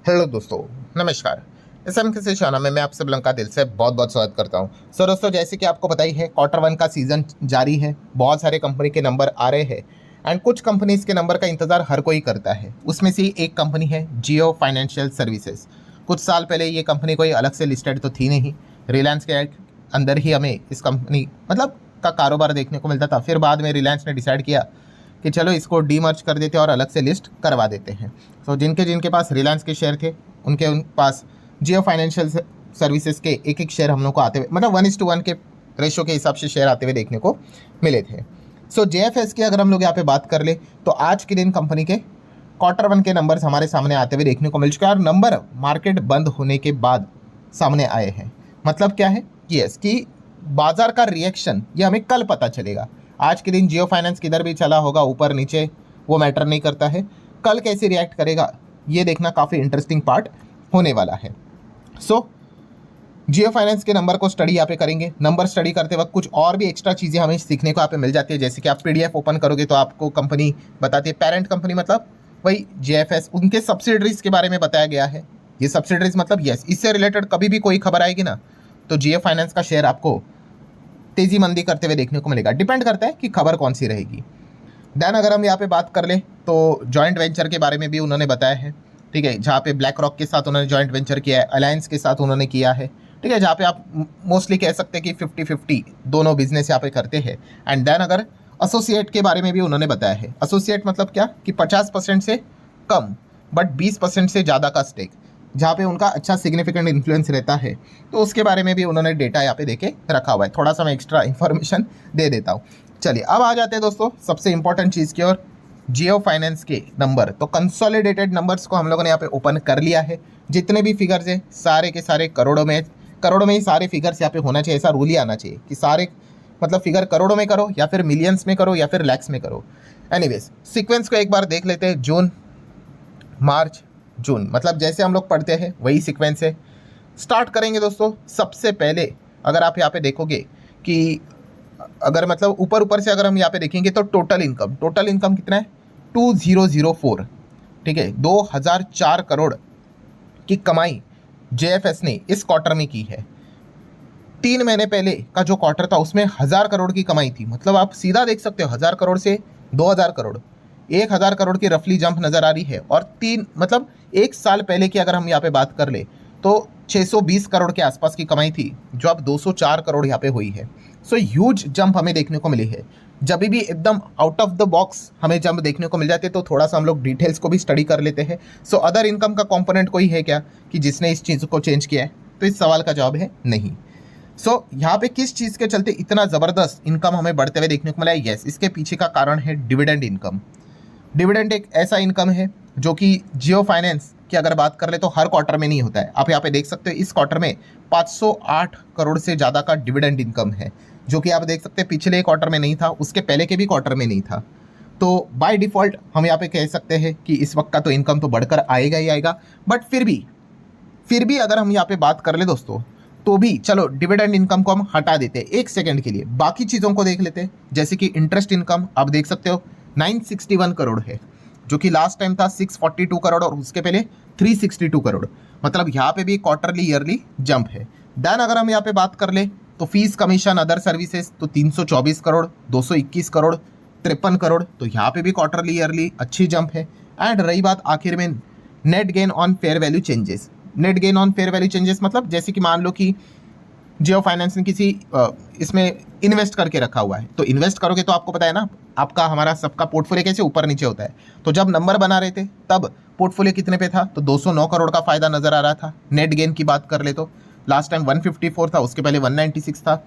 Hello दोस्तों, नमस्कार। इस एम के चैनल में मैं आप सब लोगों का दिल से बहुत बहुत स्वागत करता हूं। सो दोस्तों, जैसे कि आपको पता ही है, क्वार्टर 1 का सीजन जारी है। बहुत सारे कंपनी के नंबर आ रहे हैं एंड कुछ कंपनीज के नंबर का इंतजार हर कोई करता है। उसमें से एक कंपनी है जियो फाइनेंशियल सर्विसेज। कुछ साल पहले ये कंपनी कोई अलग से लिस्टेड तो थी नहीं, रिलायंस के अंदर ही हमें इस कंपनी मतलब का कारोबार देखने को मिलता था। फिर बाद में रिलायंस ने डिसाइड किया कि चलो इसको डीमर्ज कर देते हैं और अलग से लिस्ट करवा देते हैं। तो जिनके जिनके पास रिलायंस के शेयर थे उन पास जियो फाइनेंशियल सर्विसेज के एक एक शेयर हम लोग को आते हुए मतलब 1:1 के रेशो के हिसाब से शेयर आते हुए देखने को मिले थे। सो जेएफएस की अगर हम लोग यहाँ पे बात कर ले तो आज के दिन कंपनी के क्वार्टर 1 के नंबर्स हमारे सामने आते हुए देखने को मिल चुके हैं और नंबर मार्केट बंद होने के बाद सामने आए हैं। मतलब क्या है कि यस कि बाजार का रिएक्शन ये हमें कल पता चलेगा। आज के दिन जियो फाइनेंस किधर भी चला होगा, ऊपर नीचे, वो मैटर नहीं करता है। कल कैसे रिएक्ट करेगा ये देखना काफ़ी इंटरेस्टिंग पार्ट होने वाला है। सो जियो फाइनेंस के नंबर को स्टडी यहाँ पे करेंगे। नंबर स्टडी करते वक्त कुछ और भी एक्स्ट्रा चीज़ें हमें सीखने को यहाँ पे मिल जाती है। जैसे कि आप पीडीएफ ओपन करोगे तो आपको कंपनी बताती है, पेरेंट कंपनी मतलब वही जेएफएस, उनके सब्सिडरीज के बारे में बताया गया है। ये सब्सिडरीज मतलब यस, इससे रिलेटेड कभी भी कोई खबर आएगी ना तो जियो फाइनेंस का शेयर आपको तेजी मंदी करते हुए देखने को मिलेगा। डिपेंड करता है कि खबर कौन सी रहेगी। देन अगर हम यहाँ पे बात कर लें तो जॉइंट वेंचर के बारे में भी उन्होंने बताया है, ठीक है, जहाँ पे ब्लैक रॉक के साथ उन्होंने जॉइंट वेंचर किया है, अलायंस के साथ उन्होंने किया है, ठीक है, जहाँ पे आप मोस्टली कह सकते हैं कि 50-50 दोनों बिजनेस यहाँ पे करते हैं। एंड देन अगर एसोसिएट के बारे में भी उन्होंने बताया है। एसोसिएट मतलब क्या कि 50% से कम बट 20% से ज़्यादा का स्टेक, जहाँ पे उनका अच्छा सिग्निफिकेंट इन्फ्लुएंस रहता है, तो उसके बारे में भी उन्होंने डेटा यहाँ पे देके रखा हुआ है। थोड़ा सा मैं एक्स्ट्रा इन्फॉर्मेशन दे देता हूँ। चलिए अब आ जाते हैं दोस्तों सबसे इंपॉर्टेंट चीज़ की ओर, जियो फाइनेंस के नंबर। तो कंसोलिडेटेड नंबर्स को हम लोगों ने यहाँ पे ओपन कर लिया है। जितने भी फिगर्स है सारे के सारे करोड़ों में ही सारे फिगर्स यहाँ पे होना चाहिए। ऐसा रूल ही आना चाहिए कि सारे मतलब फिगर करोड़ों में करो या फिर मिलियंस में करो या फिर लैक्स में करो। एनीवेज सीक्वेंस को एक बार देख लेते हैं। जून, मार्च, जून, मतलब जैसे हम लोग पढ़ते हैं वही सीक्वेंस है। स्टार्ट करेंगे दोस्तों। सबसे पहले अगर आप यहाँ पे देखोगे कि अगर मतलब ऊपर से अगर हम यहाँ पे देखेंगे तो टोटल इनकम कितना है, 2004, ठीक है, 2004 करोड़ की कमाई जेएफएस ने इस क्वार्टर में की है। 3 महीने पहले का जो क्वार्टर था उसमें 1000 करोड़ की कमाई थी। मतलब आप सीधा देख सकते हो 1000 करोड़ से 2000 करोड़, 1000 करोड़ की रफली जंप नजर आ रही है। और मतलब एक साल पहले की अगर हम यहाँ पे बात कर ले तो 620 करोड़ के आसपास की कमाई थी, जो अब 204 करोड़ यहाँ पे हुई है। सो ह्यूज जंप हमें देखने को मिली है। जब भी एकदम आउट ऑफ द बॉक्स हमें जंप देखने को मिल जाते तो थोड़ा सा हम लोग डिटेल्स को भी स्टडी कर लेते हैं। सो अदर इनकम का कंपोनेंट कोई है क्या कि जिसने इस चीज़ को चेंज किया है, तो इस सवाल का जवाब है नहीं। यहाँ पे किस चीज़ के चलते इतना ज़बरदस्त इनकम हमें बढ़ते हुए देखने को मिला है? यस, इसके पीछे का कारण है डिविडेंड इनकम। डिविडेंड एक ऐसा इनकम है जो कि जियो फाइनेंस की अगर बात कर ले तो हर क्वार्टर में नहीं होता है। आप यहाँ पे देख सकते हो इस क्वार्टर में 508 करोड़ से ज़्यादा का डिविडेंड इनकम है, जो कि आप देख सकते हैं पिछले क्वार्टर में नहीं था, उसके पहले के भी क्वार्टर में नहीं था। तो बाय डिफ़ॉल्ट हम यहाँ पे कह सकते हैं कि इस वक्त का तो इनकम तो बढ़कर आएगा ही आएगा। बट फिर भी अगर हम यहाँ पे बात कर ले दोस्तों, तो भी चलो डिविडेंड इनकम को हम हटा देते हैं एक सेकंड के लिए, बाकी चीज़ों को देख लेते हैं। जैसे कि इंटरेस्ट इनकम आप देख सकते हो 961 करोड़ है, जो कि लास्ट टाइम था 642 करोड़ और उसके पहले 362 करोड़। मतलब यहाँ पे भी क्वार्टरली ईयरली जंप है। देन अगर हम यहाँ पे बात कर ले तो फीस कमीशन अदर सर्विसेज तो 324 करोड़, 221 करोड़, 53 करोड़, तो यहाँ पे भी क्वार्टरली ईयरली अच्छी जंप है। एंड रही बात आखिर में net gain on fair value changes. Net gain on fair value changes मतलब जैसे कि मान लो कि जियो फाइनेंस ने किसी इसमें इन्वेस्ट करके रखा हुआ है, तो इन्वेस्ट करोगे तो आपको पता है ना आपका हमारा सबका पोर्टफोलियो कैसे ऊपर नीचे होता है। तो जब नंबर बना रहे थे तब पोर्टफोलियो कितने पे था, तो 209 करोड़ का फायदा नजर आ रहा था। नेट गेन की बात कर ले तो लास्ट टाइम 154 था, उसके पहले 196 था।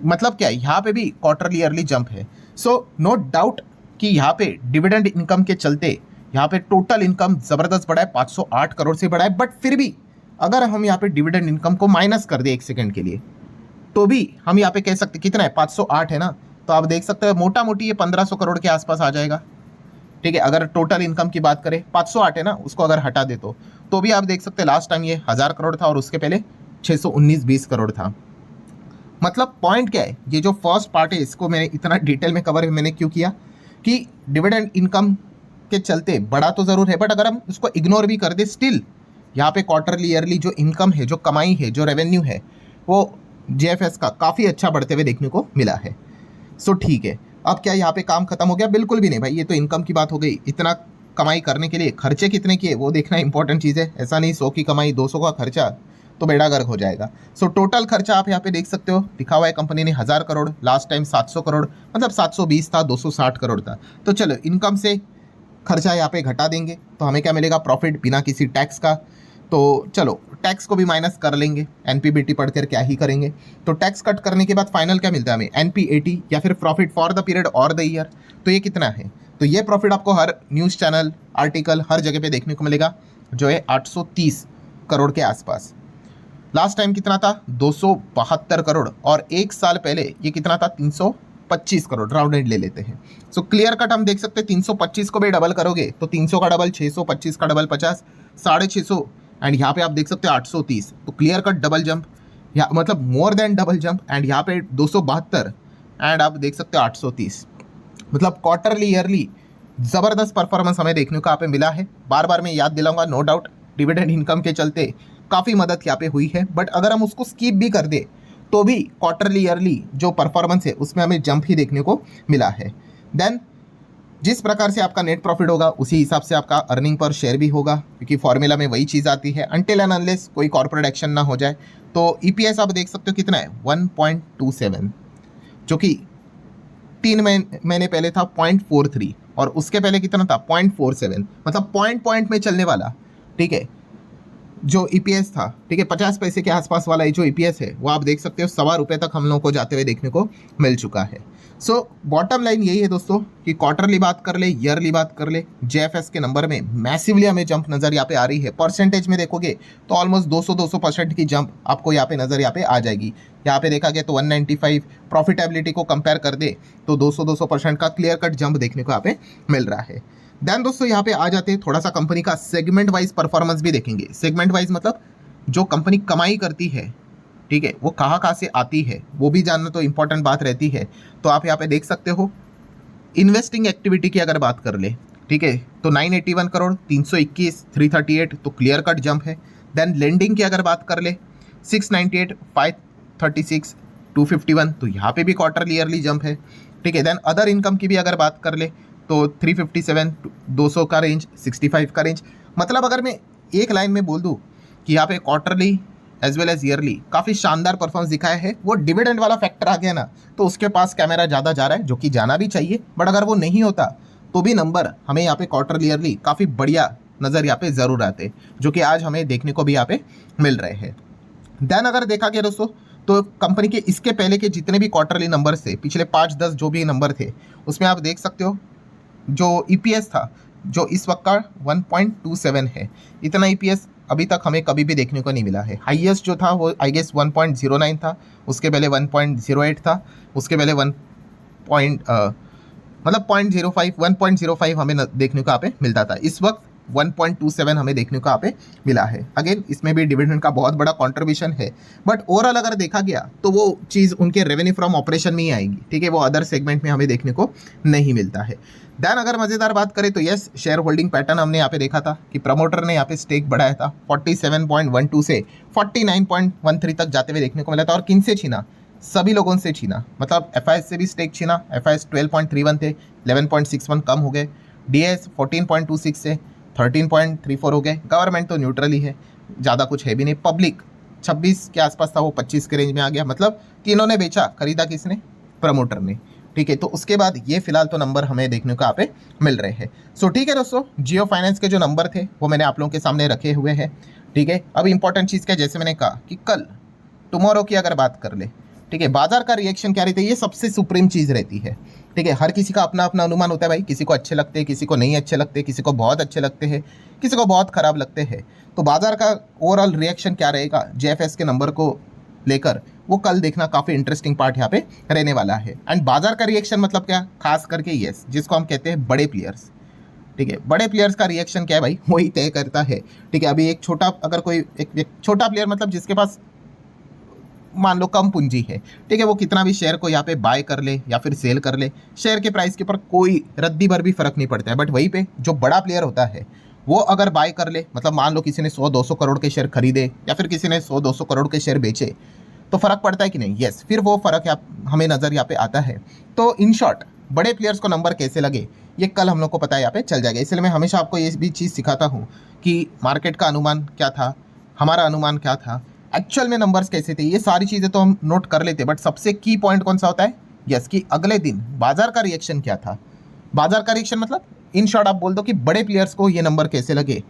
मतलब क्या, यहाँ पे भी क्वार्टरली ईयरली जंप है। सो नो डाउट कि यहाँ पे डिविडेंड इनकम के चलते यहाँ पे टोटल इनकम जबरदस्त बढ़ा है, 508 करोड़ से बढ़ा है। बट फिर भी अगर हम यहाँ पे डिविडेंड इनकम को माइनस कर दे एक सेकंड के लिए, तो भी हम यहाँ पे कह सकते कितना है, 508 है ना, तो आप देख सकते हो मोटा मोटी ये 1500 करोड़ के आसपास आ जाएगा। ठीक है, अगर टोटल इनकम की बात करें 508 है ना, उसको अगर हटा दे तो भी आप देख सकते हैं लास्ट टाइम ये 1000 करोड़ था और उसके पहले 619-20 करोड़ था। मतलब पॉइंट क्या है, ये जो फर्स्ट पार्ट है इसको मैंने इतना डिटेल में कवर मैंने क्यों किया कि डिविडेंड इनकम के चलते बड़ा तो ज़रूर है, बट अगर हम उसको इग्नोर भी कर दे स्टिल यहाँ पे क्वार्टरली ईयरली जो इनकम है, जो कमाई है, जो रेवेन्यू है, वो जेएफएस का काफ़ी अच्छा बढ़ते हुए देखने को मिला है। सो ठीक है, अब क्या यहाँ पे काम खत्म हो गया? बिल्कुल भी नहीं भाई, ये तो इनकम की बात हो गई। इतना कमाई करने के लिए खर्चे कितने किए वो देखना इंपॉर्टेंट चीज़ है। ऐसा नहीं 100 की कमाई 200 का खर्चा तो बेड़ा गर्क हो जाएगा। सो टोटल खर्चा आप यहाँ पे देख सकते हो, लिखा हुआ है कंपनी ने 1000 करोड़, लास्ट टाइम 700 करोड़, मतलब 720 था, 260 करोड़ था। तो चलो इनकम से खर्चा यहाँ पे घटा देंगे तो हमें क्या मिलेगा? प्रॉफिट बिना किसी टैक्स का। तो चलो टैक्स को भी माइनस कर लेंगे, एनपीबीटी पढ़कर क्या ही करेंगे। तो टैक्स कट करने के बाद फाइनल क्या मिलता है हमें? एनपीएटी या फिर प्रॉफिट फॉर द पीरियड और द ईयर। तो ये कितना है? तो ये प्रॉफिट आपको हर न्यूज़ चैनल, आर्टिकल, हर जगह पे देखने को मिलेगा, जो है 830 करोड़ के आसपास। लास्ट टाइम कितना था? 272 करोड़, और एक साल पहले ये कितना था? 325 करोड़, राउंडेड ले लेते हैं। सो क्लियर कट हम देख सकते हैं 325 को भी डबल करोगे तो 300 का डबल 600, 25 का डबल 50, 650, एंड यहाँ पे आप देख सकते हो 830। तो क्लियर कट डबल जंप, या मतलब more than double jump, and यहाँ पे 272, एंड आप देख सकते हो 830। मतलब क्वार्टरली ईयरली ज़बरदस्त परफॉर्मेंस हमें देखने को यहाँ पे मिला है। बार बार मैं याद दिलाऊंगा, नो डाउट डिविडेंड इनकम के चलते काफ़ी मदद यहाँ पे हुई है, बट अगर हम उसको स्किप भी कर दे तो भी क्वार्टरली ईयरली जो परफॉर्मेंस है उसमें हमें जंप ही देखने को मिला है। देन जिस प्रकार से आपका नेट प्रॉफिट होगा उसी हिसाब से आपका अर्निंग पर शेयर भी होगा, क्योंकि फॉर्मूला में वही चीज़ आती है, अनटिल एंड अनलेस कोई कॉर्पोरेट एक्शन ना हो जाए। तो ईपीएस आप देख सकते हो कितना है? 1.27, जो कि 3 महीने पहले था 0.43, और उसके पहले कितना था? 0.47, मतलब पॉइंट में चलने वाला, ठीक है, जो ईपीएस था, ठीक है, 50 पैसे के आसपास वाला ये जो ईपीएस है वो आप देख सकते हो ₹1.25 तक हम लोगों को जाते हुए देखने को मिल चुका है। सो बॉटम लाइन यही है दोस्तों कि क्वार्टरली बात कर ले, ईयरली बात कर ले, जेएफएस के नंबर में मैसिवली हमें जंप नज़र यहाँ पे आ रही है। परसेंटेज में देखोगे तो ऑलमोस्ट 200% की जंप आपको यहाँ पे नज़र यहाँ पे आ जाएगी। यहाँ पे देखा गया तो 195, प्रॉफिटेबिलिटी को कंपेयर कर दे तो 200% का क्लियर कट जंप देखने को यहाँ पे मिल रहा है। देन दोस्तों यहाँ पे आ जाते हैं, थोड़ा सा कंपनी का सेगमेंट वाइज परफॉर्मेंस भी देखेंगे। सेगमेंट वाइज मतलब जो कंपनी कमाई करती है, ठीक है, वो कहाँ से आती है वो भी जानना तो इंपॉर्टेंट बात रहती है। तो आप यहाँ पे देख सकते हो, इन्वेस्टिंग एक्टिविटी की अगर बात कर ले, ठीक है, तो 981 करोड़, 321, 338, तो क्लियर कट जंप है। देन लेंडिंग की अगर बात कर ले, 698, 536, 251, तो यहाँ पे भी क्वार्टरली ईयरली जंप है, ठीक है। देन अदर इनकम की भी अगर बात कर ले तो 357, 200 का रेंज, 65 का रेंज। मतलब अगर मैं एक लाइन में बोल दूँ कि यहाँ पे quarterly as well as yearly काफ़ी शानदार परफॉर्मेंस दिखाया है, वो डिविडेंड वाला फैक्टर आ गया ना, तो उसके पास कैमरा ज़्यादा जा रहा है, जो कि जाना भी चाहिए, बट अगर वो नहीं होता तो भी नंबर हमें यहाँ पे क्वार्टरली ईयरली काफ़ी बढ़िया नज़र यहाँ पे ज़रूर आते, जो कि आज हमें देखने को भी यहाँ पे मिल रहे हैं। देन अगर देखा गया दोस्तों तो कंपनी के इसके पहले के जितने भी क्वार्टरली नंबर थे, पिछले 5-10 जो भी नंबर थे, उसमें आप देख सकते हो जो ईपीएस था, जो इस वक्त का 1.27 है, इतना ईपीएस अभी तक हमें कभी भी देखने को नहीं मिला है। हाईएस्ट जो था वो आई गेस 1.09 था, उसके पहले 1.08 था, उसके पहले 1.05 हमें देखने को यहाँ पे मिलता था। इस वक्त 1.27 हमें देखने को यहाँ पे मिला है। अगेन इसमें भी डिविडेंड का बहुत बड़ा कंट्रीब्यूशन है, बट ओवरऑल अगर देखा गया तो वो चीज़ उनके रेवेन्यू फ्रॉम ऑपरेशन में ही आएगी, ठीक है, वो अदर सेगमेंट में हमें देखने को नहीं मिलता है। देन अगर मज़ेदार बात करें तो यस, शेयर होल्डिंग पैटर्न हमने यहाँ पे देखा था कि प्रमोटर ने यहाँ पे स्टेक बढ़ाया था 47.12 से 49.13 तक जाते हुए देखने को मिला था। और किन से छीना? सभी लोगों से छीना, मतलब एफआईएस से भी स्टेक छीना। एफआईएस 12.31 थे, 11.61 कम हो गए। डीएस 14.26 से 13.34 हो गए। गवर्नमेंट तो न्यूट्रल ही है, ज़्यादा कुछ है भी नहीं। पब्लिक 26 के आसपास था, वो 25 के रेंज में आ गया। मतलब तीनों ने बेचा, खरीदा किसने? प्रमोटर ने, ठीक है। तो उसके बाद ये फिलहाल तो नंबर हमें देखने को यहाँ पे मिल रहे हैं। सो ठीक है दोस्तों, जियो फाइनेंस के जो नंबर थे वो मैंने आप लोगों के सामने रखे हुए हैं, ठीक है। अब इंपॉर्टेंट चीज़ क्या, जैसे मैंने कहा कि कल टुमारो की अगर बात कर ले, ठीक है, बाजार का रिएक्शन क्या रहता है, ये सबसे सुप्रीम चीज़ रहती है, ठीक है। हर किसी का अपना अपना अनुमान होता है भाई, किसी को अच्छे लगते हैं, किसी को नहीं अच्छे लगते, किसी को बहुत अच्छे लगते हैं, किसी को बहुत खराब लगते हैं। तो बाजार का ओवरऑल रिएक्शन क्या रहेगा जेएफएस के नंबर को लेकर, वो कल देखना काफ़ी इंटरेस्टिंग पार्ट यहाँ पे रहने वाला है। एंड बाजार का रिएक्शन मतलब क्या, खास करके यस, जिसको हम कहते हैं बड़े प्लेयर्स, ठीक है। बड़े प्लेयर्स का रिएक्शन क्या है भाई, वही तय करता है, ठीक है। अभी एक छोटा, अगर कोई एक छोटा प्लेयर मतलब जिसके पास मान लो कम पूंजी है, ठीक है, वो कितना भी शेयर को यहाँ पे बाय कर ले या फिर सेल कर ले, शेयर के प्राइस के ऊपर कोई रद्दी भर भी फर्क नहीं पड़ता है। बट वहीं पे जो बड़ा प्लेयर होता है वो अगर बाय कर ले, मतलब मान लो किसी ने 100-200 करोड़ के शेयर खरीदे या फिर किसी ने 100-200 करोड़ के शेयर बेचे, तो फर्क पड़ता है कि नहीं? यस, फिर वो फर्क हमें नजर यहाँ पे आता है। तो इन शॉर्ट बड़े प्लेयर्स को नंबर कैसे लगे ये कल हम लोग को पता है यहाँ पे चल जाएगा। इसलिए मैं हमेशा आपको ये भी चीज़ सिखाता हूँ कि मार्केट का अनुमान क्या था, हमारा अनुमान क्या था, एक्चुअल में नंबर्स कैसे थे, ये सारी चीज़ें तो हम नोट कर लेते, बट सबसे की पॉइंट कौन सा होता है? यस, कि अगले दिन बाजार का रिएक्शन क्या था। बाजार का रिएक्शन मतलब इन शॉर्ट आप बोल दो कि बड़े प्लेयर्स को ये नंबर कैसे लगे,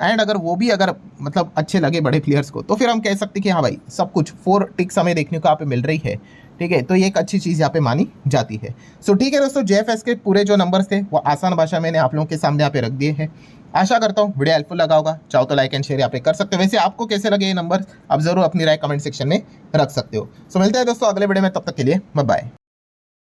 एंड अगर वो भी अगर मतलब अच्छे लगे बड़े प्लेयर्स को, तो फिर हम कह सकते कि हाँ भाई सब कुछ 4 टिक्स हमें देखने को यहाँ पे मिल रही है। ठीक है, तो ये एक अच्छी चीज़ यहाँ पे मानी जाती है। सो ठीक है दोस्तों, जेएफएस के पूरे जो नंबर्स थे वो आसान भाषा मैंने आप लोगों के सामने यहाँ पे रख दिए हैं। आशा करता हूँ वीडियो हेल्पफुल लगा होगा। चाहो तो लाइक एंड शेयर यहाँ पे कर सकते हो। वैसे आपको कैसे लगे ये नंबर, आप जरूर अपनी राय कमेंट सेक्शन में रख सकते हो। सो मिलते हैं दोस्तों अगले वीडियो में, तब तक के लिए बाय बाय।